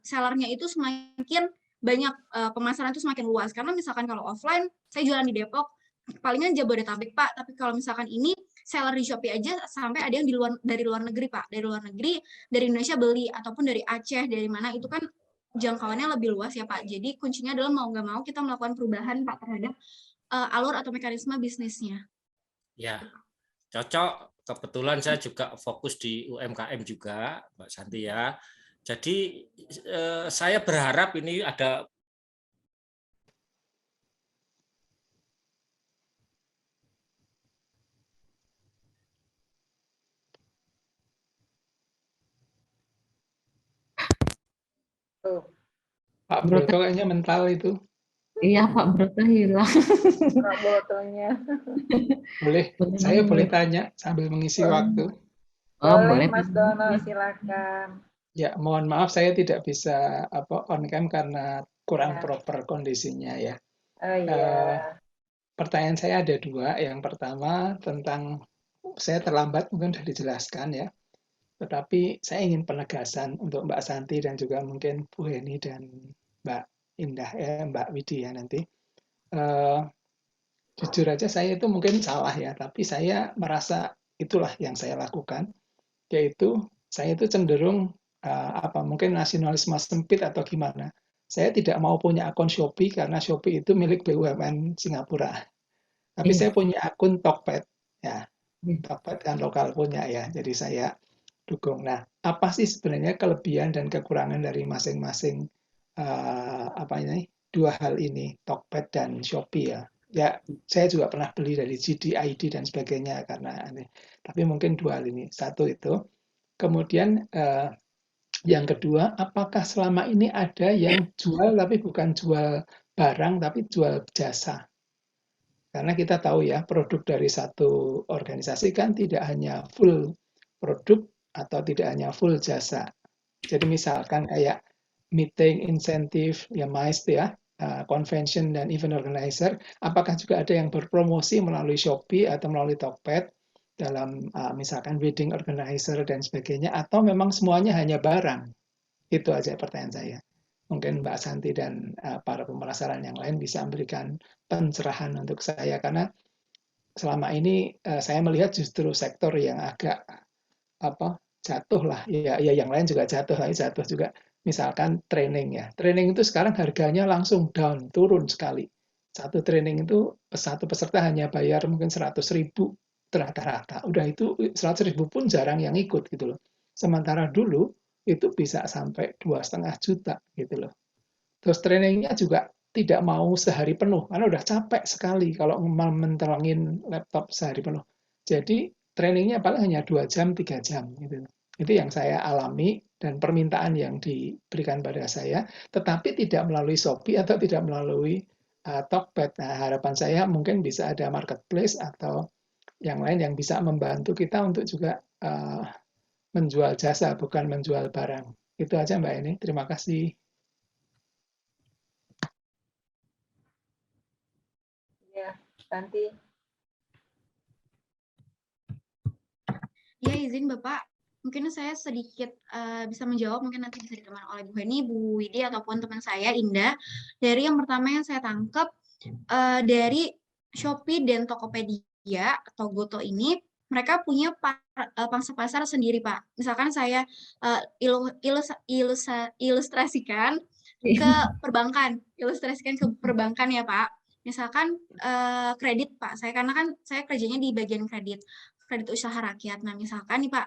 Speaker 4: sellernya itu semakin banyak, pemasaran itu semakin luas. Karena misalkan kalau offline, saya jualan di Depok, palingan Jabodetabek Pak, tapi kalau misalkan ini seller di Shopee aja sampai ada yang dari luar negeri Pak, dari luar negeri, dari Indonesia beli, ataupun dari Aceh, dari mana, itu kan jangkauannya lebih luas ya Pak. Jadi kuncinya adalah mau nggak mau kita melakukan perubahan Pak terhadap alur atau mekanisme bisnisnya.
Speaker 7: Ya, cocok. Kebetulan saya juga fokus di UMKM juga, Mbak Santi ya. Jadi saya berharap ini ada
Speaker 1: Tuh.
Speaker 8: Pak Broto kayaknya mental itu.
Speaker 2: Iya Pak Broto hilang.
Speaker 1: Kak Botonya.
Speaker 8: Boleh, saya boleh tanya sambil mengisi waktu.
Speaker 2: Oh,
Speaker 1: Boleh
Speaker 2: boleh.
Speaker 1: Mas Dono, silakan.
Speaker 8: Ya, mohon maaf saya tidak bisa on cam karena kurang
Speaker 1: Ya.
Speaker 8: proper kondisinya ya.
Speaker 1: Oh iya.
Speaker 8: Pertanyaan saya ada dua. Yang pertama tentang saya terlambat mungkin sudah dijelaskan ya. Tetapi saya ingin penegasan untuk Mbak Santi dan juga mungkin Bu Heni dan Mbak Indah Mbak Widi ya nanti. Jujur aja saya itu mungkin salah ya, tapi saya merasa itulah yang saya lakukan, yaitu saya itu cenderung mungkin nasionalisme sempit atau gimana. Saya tidak mau punya akun Shopee karena Shopee itu milik BUMN Singapura. Tapi saya punya akun Tokped ya. Tokped kan lokal punya ya. Jadi saya dukung. Nah, apa sih sebenarnya kelebihan dan kekurangan dari masing-masing dua hal ini, Tokped dan Shopee ya? Ya, saya juga pernah beli dari GDID dan sebagainya karena ini. Tapi mungkin dua hal ini. Satu itu. Kemudian yang kedua, apakah selama ini ada yang jual tapi bukan jual barang tapi jual jasa? Karena kita tahu ya, produk dari satu organisasi kan tidak hanya full produk atau tidak hanya full jasa. Jadi misalkan kayak meeting, insentif, ya MICE ya, convention dan event organizer, apakah juga ada yang berpromosi melalui Shopee atau melalui Tokped dalam misalkan wedding organizer dan sebagainya, atau memang semuanya hanya barang? Itu aja pertanyaan saya. Mungkin Mbak Santi dan para pemulasaran yang lain bisa memberikan pencerahan untuk saya, karena selama ini saya melihat justru sektor yang agak jatuh lah, ya yang lain juga jatuh, tapi jatuh juga. Misalkan training ya, training itu sekarang harganya langsung down, turun sekali. Satu training itu satu peserta hanya bayar mungkin 100.000 rata-rata. Udah itu 100.000 pun jarang yang ikut gitu loh. Sementara dulu itu bisa sampai 2,5 juta gitu loh. Terus trainingnya juga tidak mau sehari penuh, karena udah capek sekali kalau mentelangin laptop sehari penuh. Jadi trainingnya paling hanya 2 jam, 3 jam gitu. Itu yang saya alami dan permintaan yang diberikan pada saya, tetapi tidak melalui Shopee atau tidak melalui Tokped. Nah, harapan saya mungkin bisa ada marketplace atau yang lain yang bisa membantu kita untuk juga menjual jasa, bukan menjual barang. Itu aja Mbak Eni, terima kasih.
Speaker 1: Ya, Santi.
Speaker 4: Ya, izin Bapak. Mungkin saya sedikit bisa menjawab, mungkin nanti bisa ditemani oleh Bu Heni, Bu Widi, ataupun teman saya, Indah. Dari yang pertama yang saya tangkap, dari Shopee dan Tokopedia atau Goto ini, mereka punya pangsa pasar sendiri, Pak. Misalkan saya ilustrasikan ke perbankan, ya, Pak. Misalkan kredit, Pak. Karena kan saya kerjanya di bagian kredit usaha rakyat. Nah, misalkan nih Pak,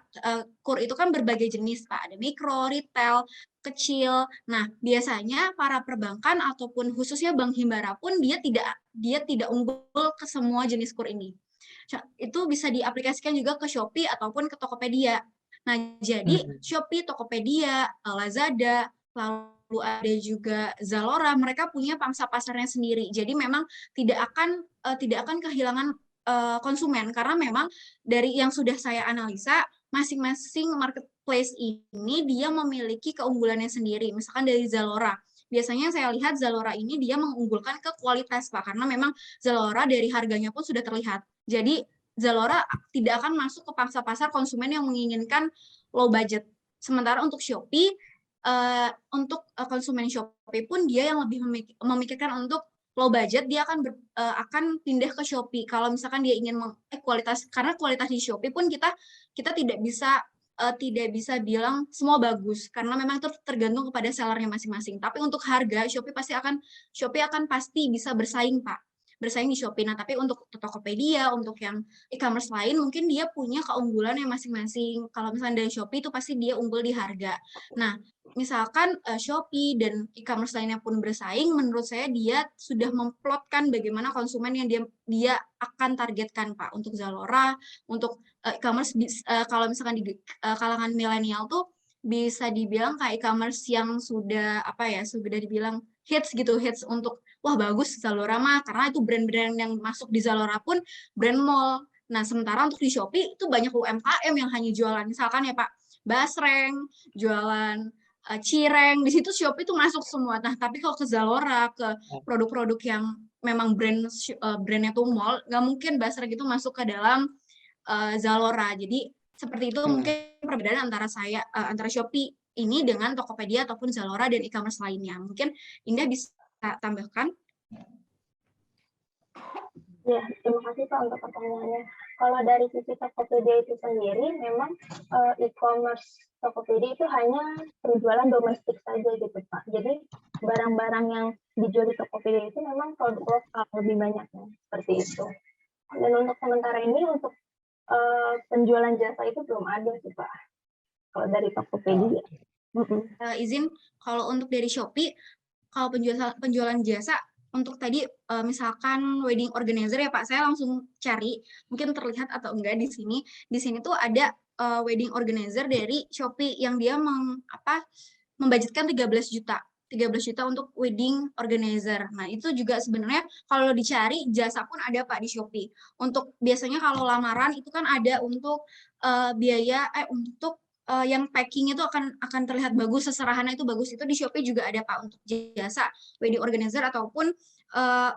Speaker 4: KUR itu kan berbagai jenis Pak, ada mikro, retail, kecil. Nah, biasanya para perbankan ataupun khususnya Bank Himbara pun dia tidak unggul ke semua jenis KUR ini. Itu bisa diaplikasikan juga ke Shopee ataupun ke Tokopedia. Nah, jadi Shopee, Tokopedia, Lazada, lalu ada juga Zalora, mereka punya pangsa pasarnya sendiri. Jadi memang tidak akan kehilangan konsumen, karena memang dari yang sudah saya analisa, masing-masing marketplace ini dia memiliki keunggulannya sendiri. Misalkan dari Zalora, biasanya saya lihat Zalora ini dia mengunggulkan ke kualitas Pak, karena memang Zalora dari harganya pun sudah terlihat. Jadi Zalora tidak akan masuk ke pangsa pasar konsumen yang menginginkan low budget. Sementara untuk Shopee, untuk konsumen Shopee pun dia yang lebih memikirkan untuk low budget, dia akan pindah ke Shopee. Kalau misalkan dia ingin kualitas, karena kualitas di Shopee pun kita tidak bisa bilang semua bagus, karena memang itu tergantung kepada sellernya masing-masing. Tapi untuk harga Shopee akan pasti bisa bersaing Pak. bersaing di Shopee. Nah, tapi untuk Tokopedia, untuk yang e-commerce lain, mungkin dia punya keunggulan yang masing-masing. Kalau misalnya dari Shopee itu pasti dia unggul di harga. Nah, misalkan Shopee dan e-commerce lainnya pun bersaing, menurut saya dia sudah memplotkan bagaimana konsumen yang dia akan targetkan, Pak, untuk Zalora, untuk e-commerce. Kalau misalkan di kalangan milenial tuh bisa dibilang kayak e-commerce yang sudah sudah dibilang hits untuk wah bagus Zalora mah, karena itu brand-brand yang masuk di Zalora pun brand mall. Nah, sementara untuk di Shopee itu banyak UMKM yang hanya jualan misalkan ya Pak, basreng, jualan cireng, di situ Shopee itu masuk semua. Nah, tapi kalau ke Zalora, ke produk-produk yang memang brandnya tuh mall, nggak mungkin basreng itu masuk ke dalam Zalora. Jadi seperti itu mungkin perbedaan antara Shopee ini dengan Tokopedia ataupun Zalora dan e-commerce lainnya. Mungkin Indah bisa tambahkan?
Speaker 5: Ya, terima kasih Pak untuk pertanyaannya. Kalau dari sisi Tokopedia itu sendiri, memang e-commerce Tokopedia itu hanya penjualan domestik saja gitu Pak. Jadi barang-barang yang dijual di Tokopedia itu memang produk lokal lebih banyaknya, seperti itu. Dan untuk sementara ini, untuk penjualan jasa itu belum ada sih Pak, kalau dari Tokopedia.
Speaker 4: Izin, kalau untuk dari Shopee, kalau penjualan jasa, untuk tadi misalkan wedding organizer ya Pak, saya langsung cari, mungkin terlihat atau enggak di sini. Di sini tuh ada wedding organizer dari Shopee yang dia membudgetkan 13 juta untuk wedding organizer. Nah, itu juga sebenarnya kalau dicari jasa pun ada Pak di Shopee. Untuk biasanya kalau lamaran itu kan ada untuk biaya untuk yang packing itu akan terlihat bagus, seserahannya itu bagus. Itu di Shopee juga ada Pak untuk jasa wedding organizer ataupun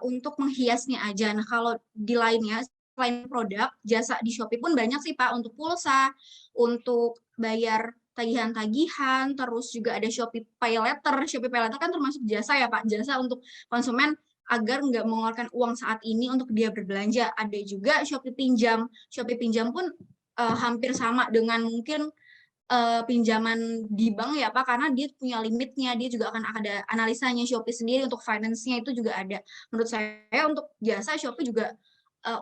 Speaker 4: untuk menghiasnya aja. Nah, kalau di lainnya selain produk, jasa di Shopee pun banyak sih Pak, untuk pulsa, untuk bayar tagihan-tagihan, terus juga ada Shopee Pay Later. Shopee Pay Later kan termasuk jasa ya Pak, jasa untuk konsumen agar nggak mengeluarkan uang saat ini untuk dia berbelanja. Ada juga Shopee Pinjam. Shopee Pinjam pun hampir sama dengan mungkin pinjaman di bank ya Pak, karena dia punya limitnya, dia juga akan ada analisanya. Shopee sendiri untuk finance-nya itu juga ada. Menurut saya untuk jasa Shopee juga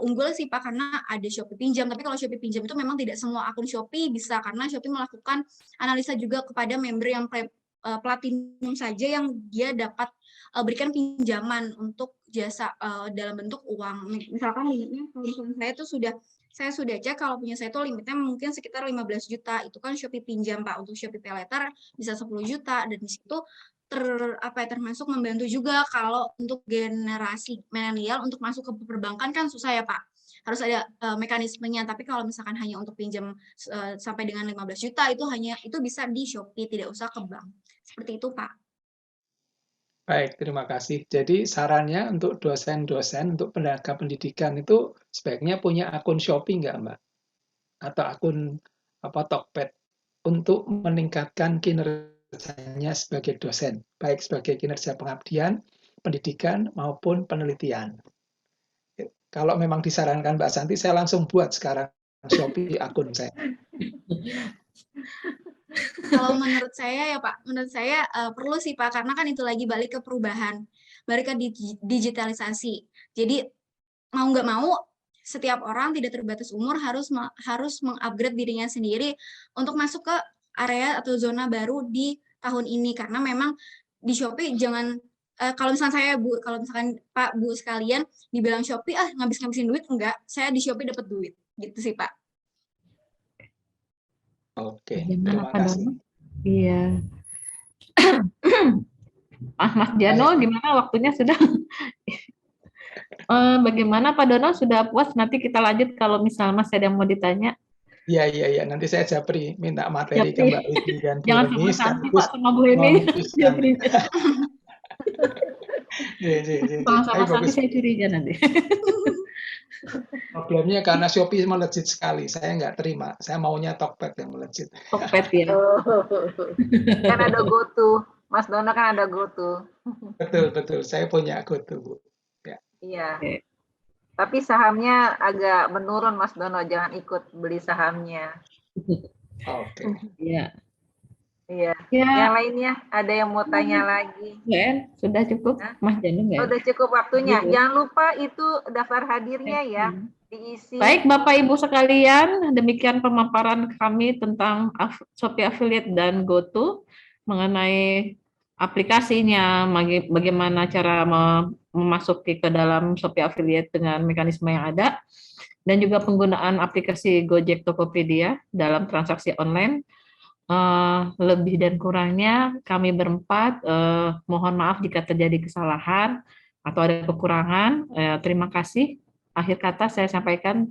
Speaker 4: unggul sih Pak, karena ada Shopee Pinjam. Tapi kalau Shopee Pinjam itu memang tidak semua akun Shopee bisa, karena Shopee melakukan analisa juga kepada member yang platinum saja yang dia dapat berikan pinjaman untuk jasa dalam bentuk uang. Misalkan limitnya kalau saya itu saya sudah cek, kalau punya saya itu limitnya mungkin sekitar 15 juta. Itu kan Shopee Pinjam Pak. Untuk Shopee Pay Later bisa 10 juta, dan di situ termasuk membantu juga kalau untuk generasi milenial untuk masuk ke perbankan kan susah ya Pak. Harus ada mekanismenya, tapi kalau misalkan hanya untuk pinjam sampai dengan 15 juta itu bisa di Shopee, tidak usah ke bank. Seperti itu Pak.
Speaker 8: Baik, terima kasih. Jadi sarannya untuk dosen-dosen, untuk tenaga pendidikan itu sebaiknya punya akun Shopee nggak Mbak? Atau akun Tokped untuk meningkatkan kinerjanya sebagai dosen, baik sebagai kinerja pengabdian, pendidikan, maupun penelitian. Kalau memang disarankan Mbak Santi, saya langsung buat sekarang Shopee akun saya.
Speaker 4: Kalau menurut saya ya Pak, menurut saya perlu sih Pak, karena kan itu lagi balik ke perubahan, balik ke digitalisasi. Jadi mau nggak mau, setiap orang tidak terbatas umur harus mengupgrade dirinya sendiri untuk masuk ke area atau zona baru di tahun ini. Karena memang di Shopee jangan kalau misalkan saya kalau misalkan Pak Bu sekalian dibilang Shopee ngabis-ngabisin duit, enggak, saya di Shopee dapat duit gitu sih Pak.
Speaker 8: Oke,
Speaker 2: Gimana
Speaker 8: terima
Speaker 2: Pak
Speaker 8: kasih.
Speaker 2: Dono? Iya. Mas Jano, gimana waktunya sudah? Bagaimana Pak Dono, sudah puas? Nanti kita lanjut kalau misalnya masih ada yang mau ditanya.
Speaker 8: Iya. Nanti saya japri minta materi ke Mbak Widi dan Bu
Speaker 2: Jangan
Speaker 8: Reni
Speaker 2: sama Santi
Speaker 8: sekaligus
Speaker 2: Pak, sama Bu Reni.
Speaker 8: memutuskan.
Speaker 2: Sama Santi saya curiga nanti.
Speaker 8: Problemnya karena Shopee melejit sekali, saya nggak terima. Saya maunya Tokped yang melejit.
Speaker 2: Tokped ya.
Speaker 1: Kan ada GoTo, Mas Dono kan ada GoTo.
Speaker 8: Betul. Saya punya GoTo, Bu. Ya.
Speaker 1: Iya. Tapi sahamnya agak menurun, Mas Dono. Jangan ikut beli sahamnya.
Speaker 8: Oke.
Speaker 2: Iya.
Speaker 1: Iya.
Speaker 2: Ya,
Speaker 1: Yang lainnya ada yang mau tanya lagi?
Speaker 2: UN, sudah cukup,
Speaker 1: Hah?
Speaker 2: Mas Janung ya?
Speaker 1: Udah cukup waktunya.
Speaker 2: Gitu.
Speaker 1: Jangan lupa itu daftar hadirnya ya, diisi.
Speaker 2: Baik Bapak Ibu sekalian, demikian pemaparan kami tentang Shopee Affiliate dan GoTo mengenai aplikasinya, bagaimana cara memasuki ke dalam Shopee Affiliate dengan mekanisme yang ada, dan juga penggunaan aplikasi Gojek Tokopedia dalam transaksi online. Lebih dan kurangnya kami berempat mohon maaf jika terjadi kesalahan atau ada kekurangan. Terima kasih. Akhir kata saya sampaikan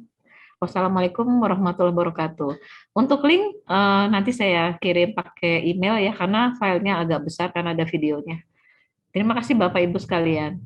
Speaker 2: wassalamualaikum warahmatullahi wabarakatuh. Untuk link nanti saya kirim pakai email ya, karena filenya agak besar karena ada videonya. Terima kasih Bapak Ibu sekalian.